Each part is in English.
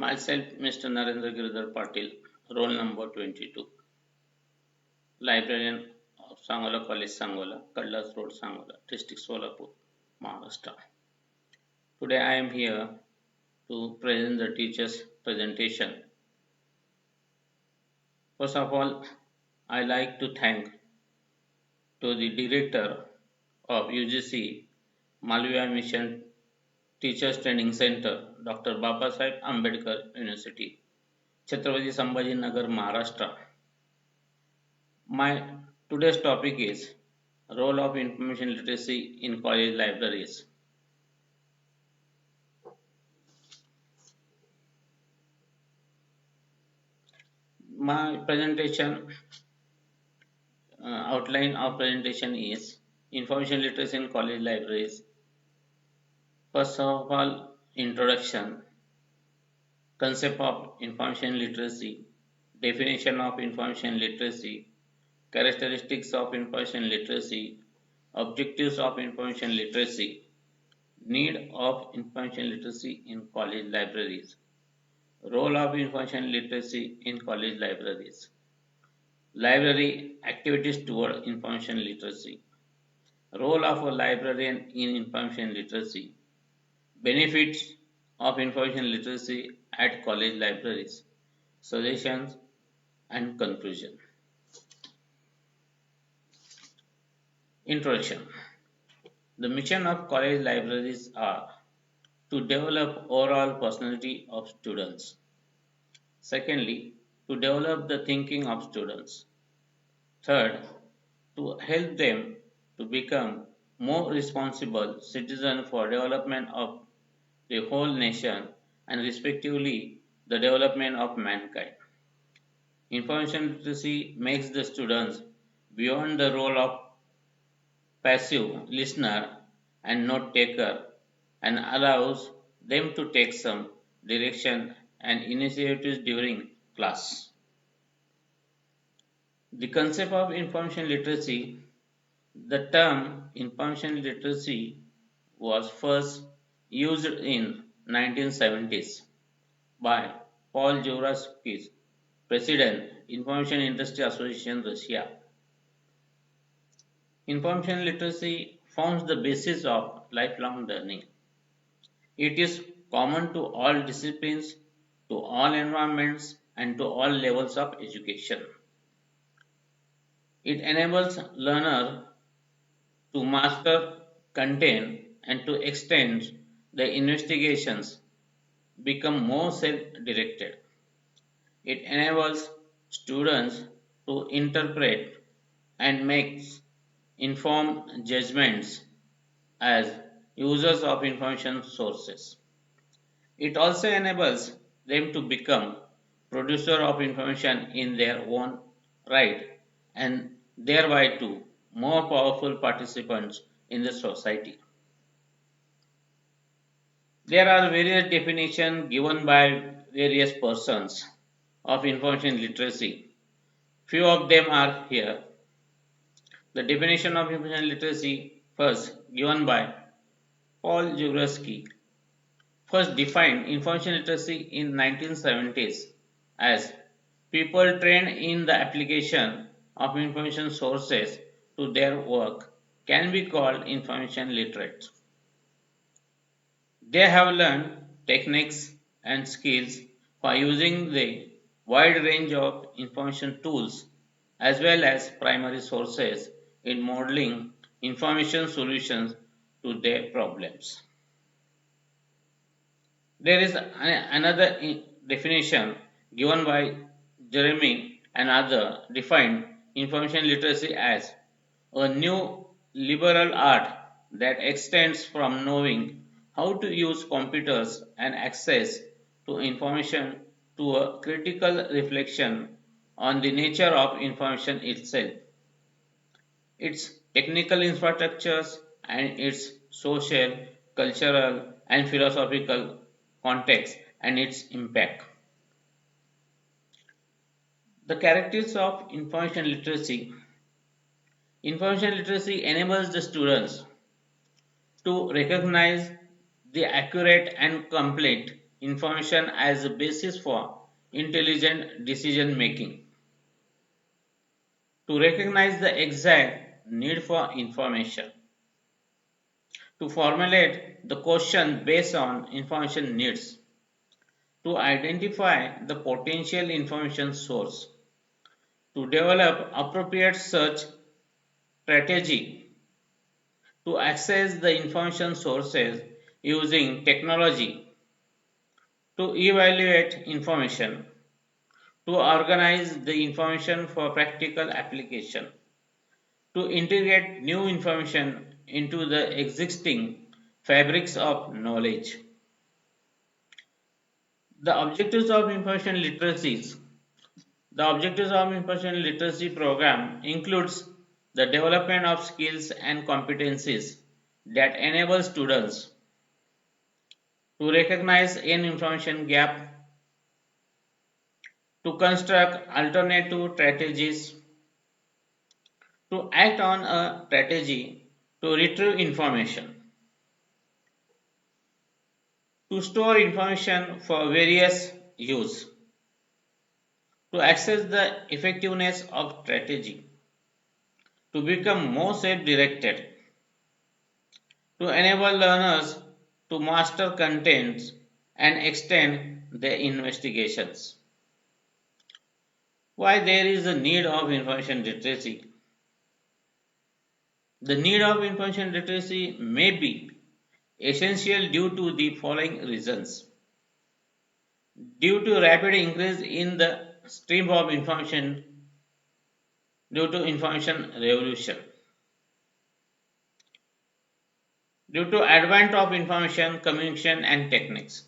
Myself, Mr. Narendra Patil, roll number 22, librarian of Sangola College, Sangola, Kallas Road, Sangola, District Solapur, Maharashtra. Today I am here to present the teacher's presentation. First of all, I like to thank to the director of UGC Malviya Mission Teachers Training Center, Dr. Babasaheb Ambedkar University, Chhatrapati Sambhajinagar, Maharashtra. My today's topic is role of information literacy in college libraries. My presentation outline of presentation is information literacy in college libraries. First of all, introduction, concept of information literacy, definition of information literacy, characteristics of information literacy, objectives of information literacy, need of information literacy in college libraries, role of information literacy in college libraries, library activities toward information literacy, role of a librarian in information literacy, benefits of information literacy at college libraries, suggestions and conclusion. Introduction. The mission of college libraries are to develop overall personality of students. Secondly, to develop the thinking of students. Third, to help them to become more responsible citizens for development of the whole nation and respectively the development of mankind. Information literacy makes the students beyond the role of passive listener and note taker and allows them to take some direction and initiatives during class. The concept of information literacy, the term information literacy was first used in 1970s by Paul Jurowski, President, Information Industry Association, Russia. Information literacy forms the basis of lifelong learning. It is common to all disciplines, to all environments, and to all levels of education. It enables learner to master content and to extend the investigations, become more self-directed. It enables students to interpret and make informed judgments as users of information sources. It also enables them to become producer of information in their own right and thereby to more powerful participants in the society. There are various definitions given by various persons of information literacy. Few of them are here. The definition of information literacy first given by Paul Jurowski first defined information literacy in 1970s as people trained in the application of information sources to their work can be called information literate. They have learned techniques and skills for using the wide range of information tools as well as primary sources in modeling information solutions to their problems. There is another definition given by Jeremy and other defined information literacy as a new liberal art that extends from knowing how to use computers and access to information to a critical reflection on the nature of information itself, its technical infrastructures, and its social, cultural, and philosophical context and its impact. The characteristics of information literacy. Information literacy enables the students to recognize the accurate and complete information as a basis for intelligent decision making, to recognize the exact need for information, to formulate the question based on information needs, to identify the potential information source, to develop appropriate search strategy, to access the information sources using technology, to evaluate information, to organize the information for practical application, to integrate new information into the existing fabrics of knowledge. The objectives of information literacies. The objectives of information literacy program includes the development of skills and competencies that enable students to recognize an information gap, to construct alternative strategies, to act on a strategy to retrieve information, to store information for various use, to access the effectiveness of strategy, to become more self-directed, to enable learners to master contents and extend their investigations. Why there is a need of information literacy? The need of information literacy may be essential due to the following reasons. Due to rapid increase in the stream of information due to information revolution, due to advent of information communication and techniques,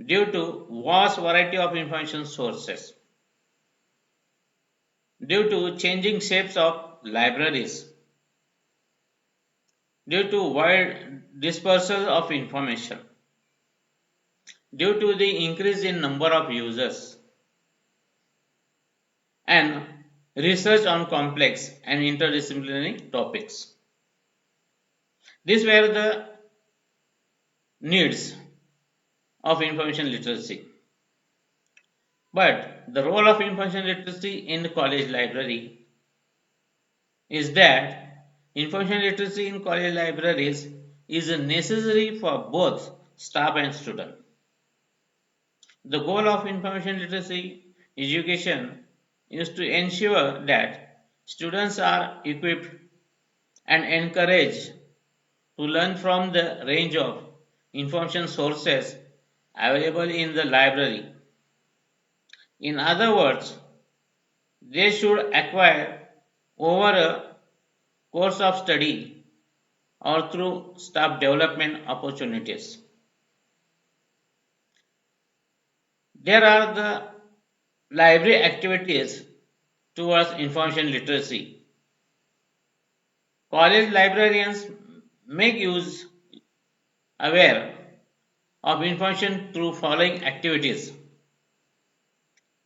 due to vast variety of information sources, due to changing shapes of libraries, due to wide dispersal of information, due to the increase in number of users, and research on complex and interdisciplinary topics. These were the needs of information literacy. But the role of information literacy in the college library is that information literacy in college libraries is necessary for both staff and student. The goal of information literacy education is to ensure that students are equipped and encouraged to learn from the range of information sources available in the library. In other words, they should acquire over a course of study or through staff development opportunities. There are the library activities towards information literacy. College librarians make use aware of information through following activities.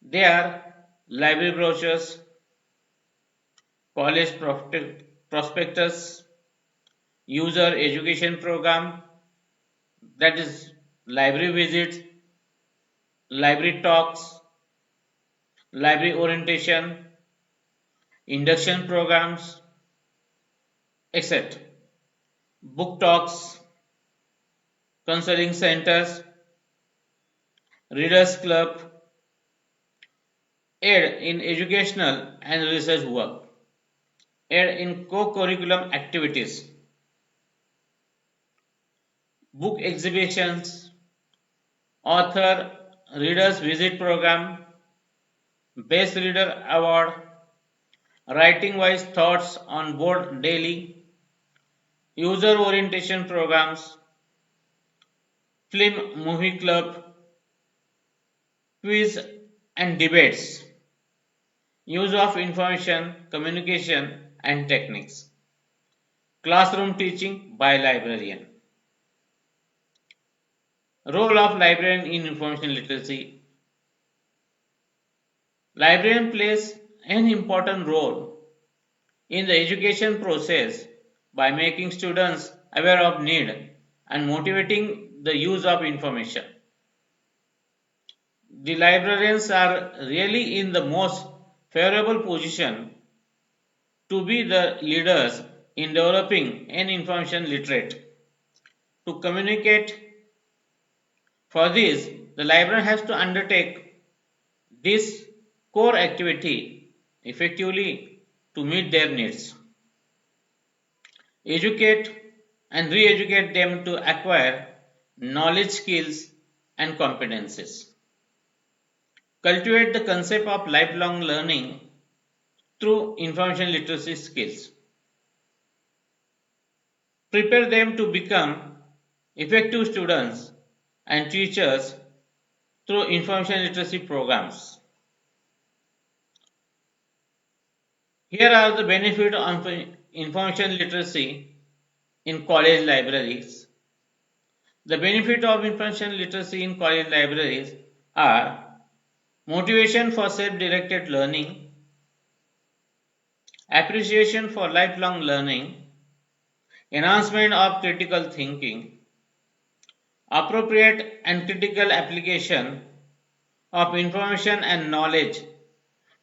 They are library brochures, college prospectus, user education program, that is library visits, library talks, library orientation, induction programs, etc. Book talks, counseling centers, readers club, aid in educational and research work, aid in co-curriculum activities, book exhibitions, author readers visit program, best reader award, writing wise thoughts on board daily, user orientation programs, film movie club, quiz and debates, use of information, communication and techniques, classroom teaching by librarian. Role of librarian in information literacy. Librarian plays an important role in the education process by making students aware of need and motivating the use of information. the librarians are really in the most favorable position to be the leaders in developing an information literate. To communicate for this, the librarian has to undertake this core activity effectively to meet their needs, educate and re educate them to acquire knowledge, skills, and competences, cultivate the concept of lifelong learning through information literacy skills, prepare them to become effective students and teachers through information literacy programs. Here are the benefits of information literacy in college libraries. The benefit of information literacy in college libraries are motivation for self-directed learning, appreciation for lifelong learning, enhancement of critical thinking, appropriate and critical application of information and knowledge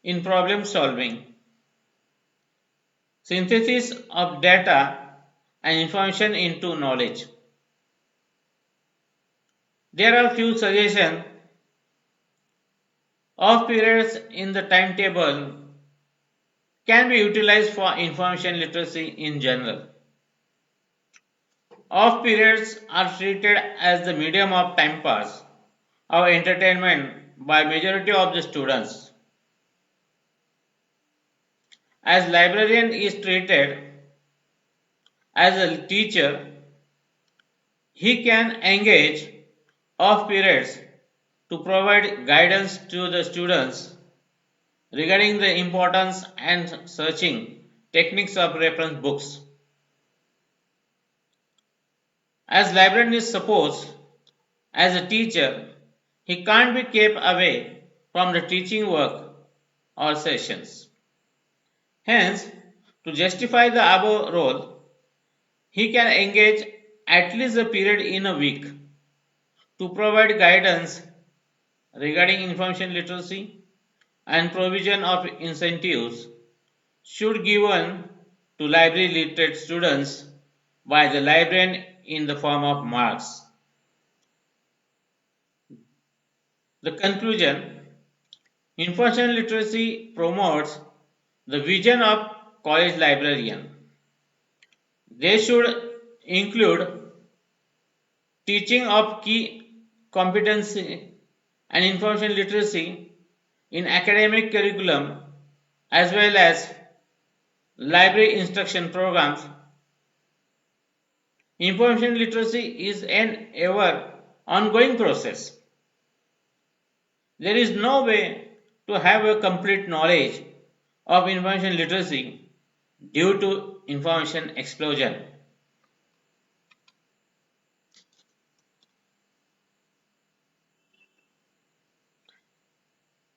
in problem solving, synthesis of data and information into knowledge. There are few suggestions of periods in the timetable can be utilized for information literacy in general. Off periods are treated as the medium of time pass or entertainment by majority of the students. As librarian is treated as a teacher, he can engage off periods to provide guidance to the students regarding the importance and searching techniques of reference books. As librarian is supposed as a teacher, he can't be kept away from the teaching work or sessions. Hence, to justify the above role, he can engage at least a period in a week to provide guidance regarding information literacy and provision of incentives should given to library literate students by the librarian in the form of marks. The conclusion: information literacy promotes the vision of college librarian. They should include teaching of key competency and information literacy in academic curriculum as well as library instruction programs. Information literacy is an ever ongoing process. There is no way to have a complete knowledge of information literacy due to information explosion.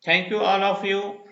Thank you all of you